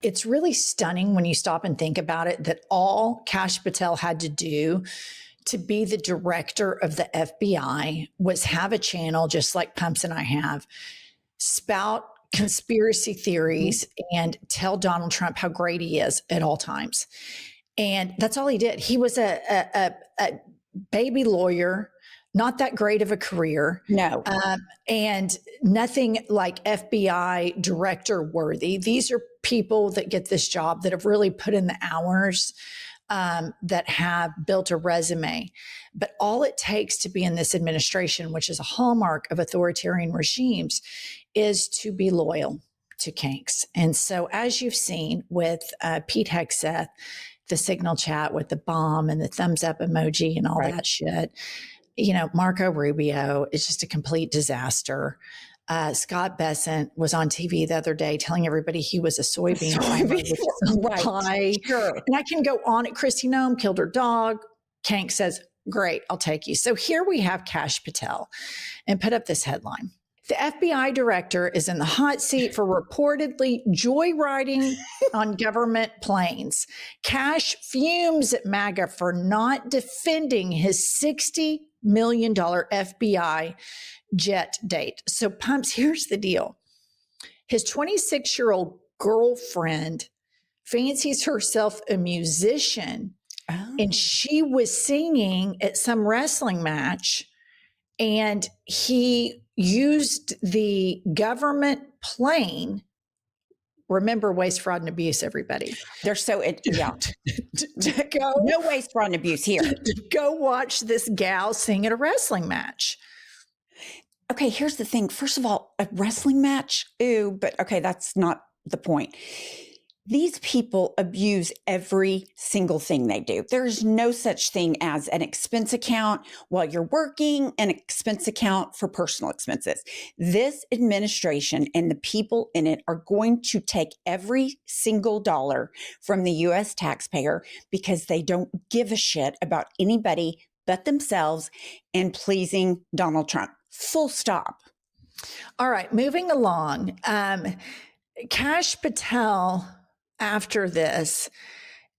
it's really stunning when you stop and think about it that all Kash Patel had to do to be the director of the FBI was have a channel just like Pumps and I have, spout conspiracy theories and tell Donald Trump how great he is at all times. And that's all he did. He was a baby lawyer, not that great of a career. No. And nothing like FBI director worthy. These are people that get this job that have really put in the hours, that have built a resume. But all it takes to be in this administration, which is a hallmark of authoritarian regimes, is to be loyal to kinks. And so as you've seen with Pete Hegseth, the signal chat with the bomb and the thumbs up emoji and all that shit, Marco Rubio is just a complete disaster. Scott Bessent was on TV the other day telling everybody he was a soybean farmer, which is a lie. Sure. And I can go on. Kristi Noem killed her dog. Kank says, great, I'll take you. So here we have Kash Patel, and put up this headline. The FBI director is in the hot seat for reportedly joyriding on government planes. Kash fumes at MAGA for not defending his $60 million FBI jet date. So, Pumps, here's the deal. His 26-year-old girlfriend fancies herself a musician, and she was singing at some wrestling match, and he used the government plane. Remember, waste, fraud, and abuse, everybody. They're so, to go, no waste, fraud, and abuse here. To go watch this gal sing at a wrestling match. Okay, here's the thing. First of all, a wrestling match, ew, but okay, that's not the point. These people abuse every single thing they do. There's no such thing as an expense account while you're working, an expense account for personal expenses. This administration and the people in it are going to take every single dollar from the U.S. taxpayer because they don't give a shit about anybody but themselves and pleasing Donald Trump. Full stop. All right, moving along. Kash Patel, after this,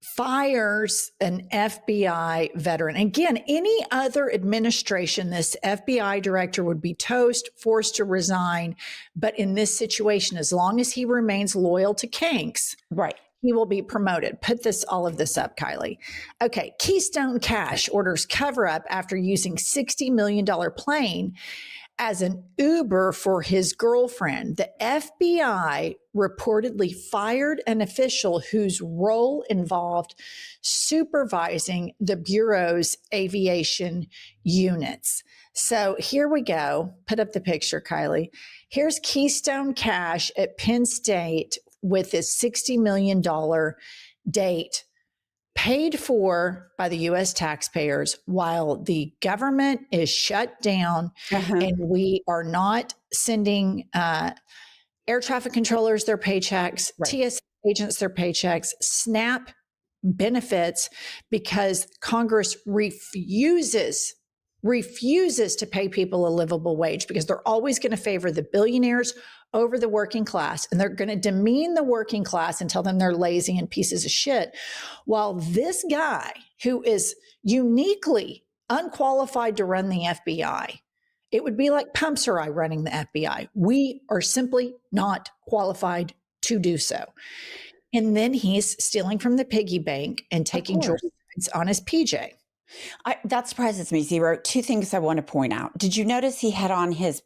fires an FBI veteran. Again, any other administration, this FBI director would be toast, forced to resign. But in this situation, as long as he remains loyal to kinks, right, he will be promoted. Put all of this up, Kylie. Okay, Keystone Kash orders cover up after using $60 million plane as an Uber for his girlfriend. The FBI reportedly fired an official whose role involved supervising the Bureau's aviation units. So here we go. Put up the picture, Kylie. Here's Keystone Kash at Penn State with his $60 million date, paid for by the U.S. taxpayers while the government is shut down, and we are not sending air traffic controllers their paychecks, TSA agents their paychecks, SNAP benefits, because Congress refuses to pay people a livable wage, because they're always going to favor the billionaires over the working class, and they're going to demean the working class and tell them they're lazy and pieces of shit. While this guy, who is uniquely unqualified to run the FBI, it would be like Pumps or I running the FBI. We are simply not qualified to do so. And then he's stealing from the piggy bank and taking joyrides on his PJ. That surprises me, Zero. Two things I want to point out. Did you notice he had on his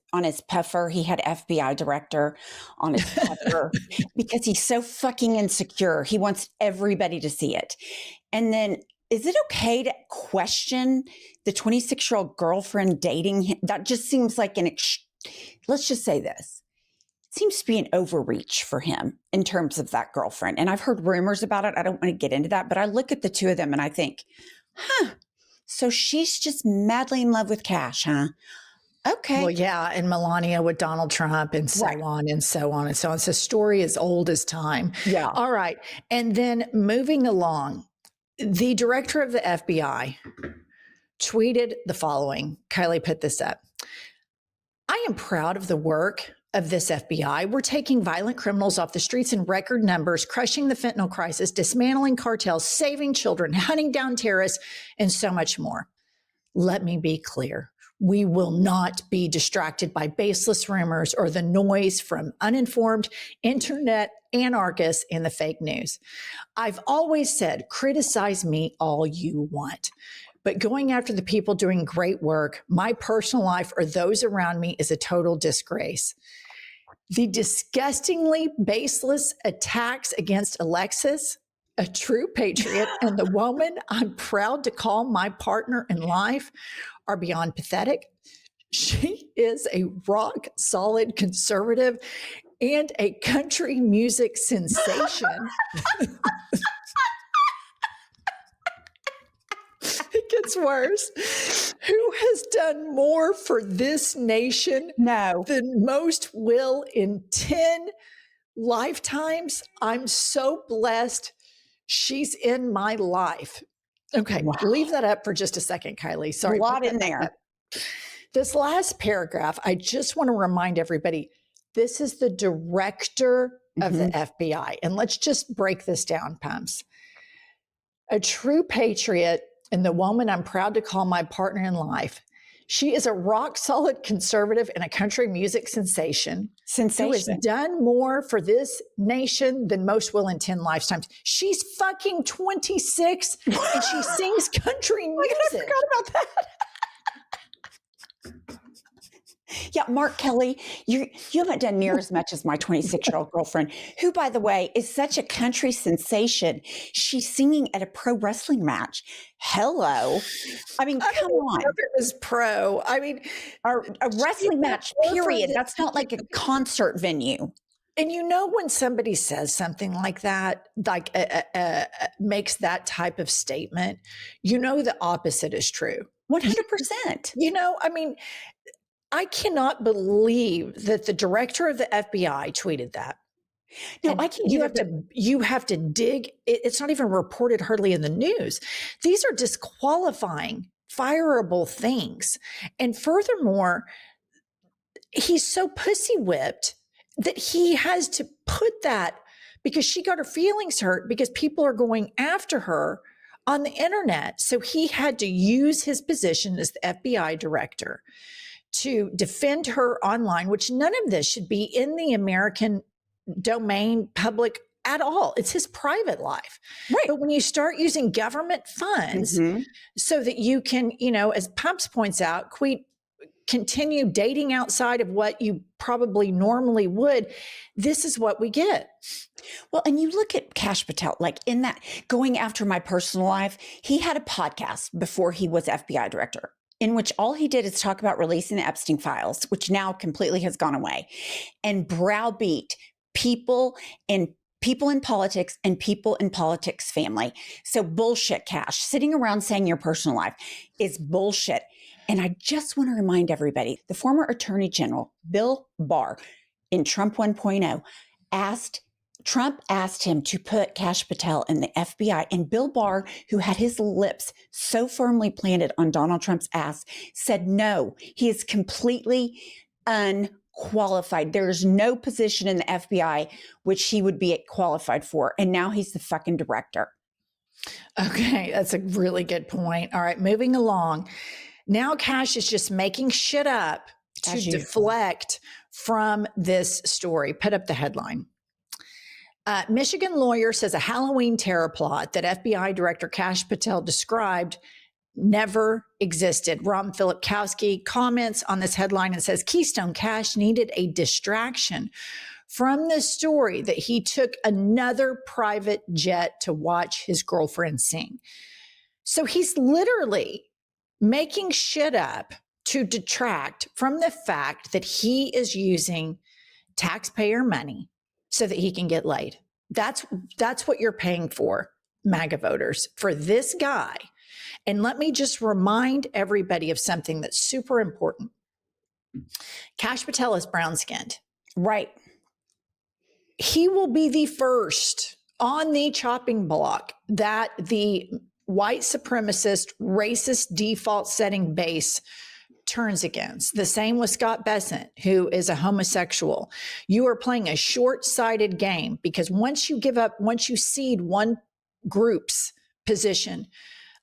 puffer, he had FBI director on his puffer because he's so fucking insecure. He wants everybody to see it. And then, is it okay to question the 26-year-old girlfriend dating him? That just seems like let's just say this. It seems to be an overreach for him in terms of that girlfriend. And I've heard rumors about it. I don't want to get into that, but I look at the two of them and I think, so she's just madly in love with Kash, huh? Okay. Well, yeah. And Melania with Donald Trump and so on and so on and so on. It's a story as old as time. Yeah. All right. And then moving along, the director of the FBI tweeted the following. Kylie put this up. I am proud of the work of this FBI. We're taking violent criminals off the streets in record numbers, crushing the fentanyl crisis, dismantling cartels, saving children, hunting down terrorists, and so much more. Let me be clear. We will not be distracted by baseless rumors or the noise from uninformed internet anarchists and the fake news. I've always said, criticize me all you want. But going after the people doing great work, my personal life or those around me is a total disgrace. The disgustingly baseless attacks against Alexis, a true patriot, and the woman I'm proud to call my partner in life are beyond pathetic. She is a rock solid conservative and a country music sensation. It gets worse. Who has done more for this nation than most will in 10 lifetimes? I'm so blessed she's in my life. Okay, wow. Leave that up for just a second, Kylie. Sorry. A lot in there. This last paragraph, I just want to remind everybody, this is the director of the FBI. And let's just break this down, Pumps. A true patriot and the woman I'm proud to call my partner in life. She is a rock solid conservative and a country music sensation. Who has done more for this nation than most will in 10 lifetimes. She's fucking 26 and she sings country music. I forgot about that. Yeah, Mark Kelly, you haven't done near as much as my 26-year-old girlfriend, who, by the way, is such a country sensation. She's singing at a pro wrestling match. Hello. I mean, come on. If it was pro. I mean, a wrestling match, period. That's not like a concert venue. And you know, when somebody says something like that, like makes that type of statement, you know the opposite is true. 100%. You know, I mean, I cannot believe that the director of the FBI tweeted that. No, I can't. You have to dig. It's not even reported hardly in the news. These are disqualifying, fireable things. And furthermore, he's so pussy whipped that he has to put that because she got her feelings hurt because people are going after her on the internet. So he had to use his position as the FBI director to defend her online, which none of this should be in the American domain public at all. It's his private life. Right. But when you start using government funds so that you can, you know, as Pumps points out, continue dating outside of what you probably normally would, this is what we get. Well, and you look at Kash Patel, like in that going after my personal life, he had a podcast before he was FBI director, in which all he did is talk about releasing the Epstein files, which now completely has gone away, and browbeat people in politics and people in politics family. So bullshit, Kash. Sitting around saying your personal life is bullshit. And I just want to remind everybody, the former Attorney General, Bill Barr, in Trump 1.0, Trump asked him to put Kash Patel in the FBI, and Bill Barr, who had his lips so firmly planted on Donald Trump's ass, said no, he is completely unqualified. There is no position in the FBI which he would be qualified for, and now he's the fucking director. Okay, that's a really good point. All right, moving along. Now Kash is just making shit up to deflect from this story. Put up the headline. Michigan lawyer says a Halloween terror plot that FBI Director Kash Patel described never existed. Rom Filipkowski comments on this headline and says Keystone Kash needed a distraction from the story that he took another private jet to watch his girlfriend sing. So he's literally making shit up to detract from the fact that he is using taxpayer money so that he can get laid. That's what you're paying for, MAGA voters, for this guy. And let me just remind everybody of something that's super important. Kash Patel is brown-skinned. Right. He will be the first on the chopping block that the white supremacist, racist default setting base turns against. The same with Scott Bessent, who is a homosexual. You are playing a short-sighted game, because once you cede one group's position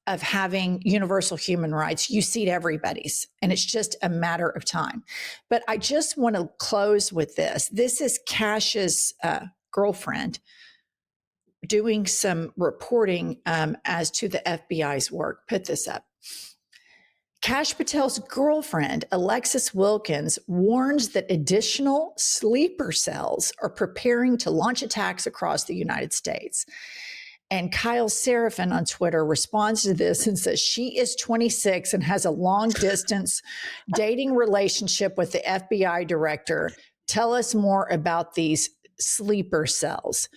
of having universal human rights, you cede everybody's, and it's just a matter of time. But I just want to close with this. This is Kash's girlfriend doing some reporting as to the FBI's work. Put this up. Kash Patel's girlfriend, Alexis Wilkins, warns that additional sleeper cells are preparing to launch attacks across the United States. And Kyle Seraphin on Twitter responds to this and says she is 26 and has a long distance dating relationship with the FBI director. Tell us more about these sleeper cells.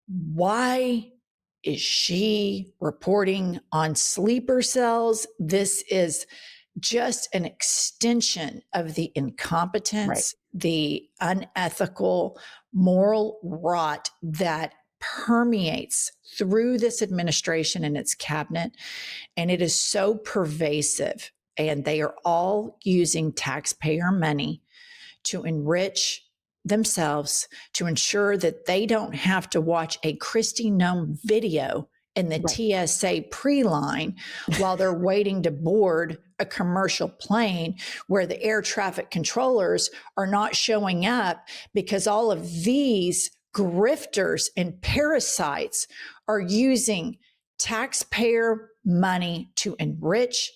Why is she reporting on sleeper cells? This is just an extension of the incompetence, the unethical, moral rot that permeates through this administration and its cabinet. And it is so pervasive. And they are all using taxpayer money to enrich themselves, to ensure that they don't have to watch a Kristi Noem video in the TSA pre-line while they're waiting to board a commercial plane, where the air traffic controllers are not showing up because all of these grifters and parasites are using taxpayer money to enrich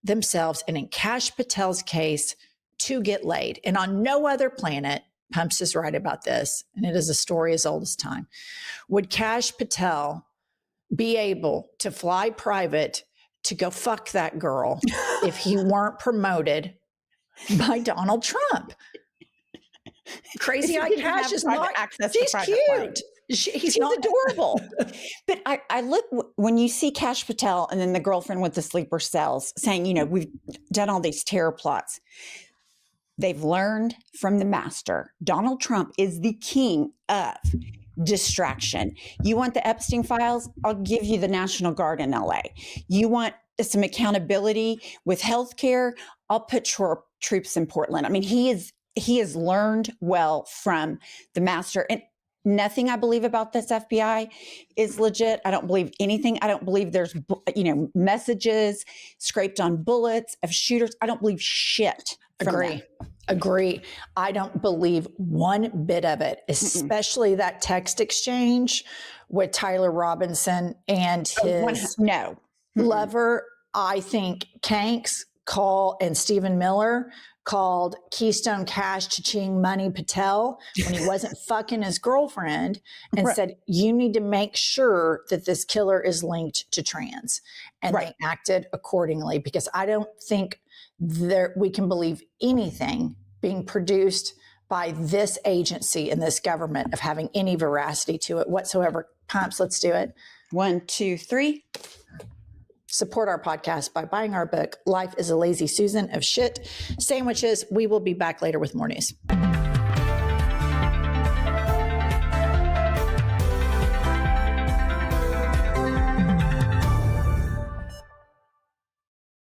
themselves, and in Kash Patel's case, to get laid. And on no other planet, Pumps is right about this, and it is a story as old as time, would Kash Patel be able to fly private to go fuck that girl if he weren't promoted by Donald Trump? Crazy Eye Kash is not access. She's cute. She's not adorable. But I look, when you see Kash Patel and then the girlfriend with the sleeper cells saying, you know, we've done all these terror plots. They've learned from the master. Donald Trump is the king of distraction. You want the Epstein files? I'll give you the National Guard in LA. You want some accountability with healthcare? I'll put troops in Portland. I mean, he has learned well from the master. And nothing I believe about this FBI is legit. I don't believe anything. I don't believe there's, messages scraped on bullets of shooters. I don't believe shit. Agree. I don't believe one bit of it, especially that text exchange with Tyler Robinson and his lover. I think Kanks and Stephen Miller called Keystone Cash Cha-Ching Money Patel when he wasn't fucking his girlfriend, and said, you need to make sure that this killer is linked to trans. And they acted accordingly, because I don't think we can believe anything being produced by this agency and this government of having any veracity to it whatsoever. Pumps, let's do it. 1, 2, 3. Support our podcast by buying our book, Life is a Lazy Susan of Shit Sandwiches. We will be back later with more news.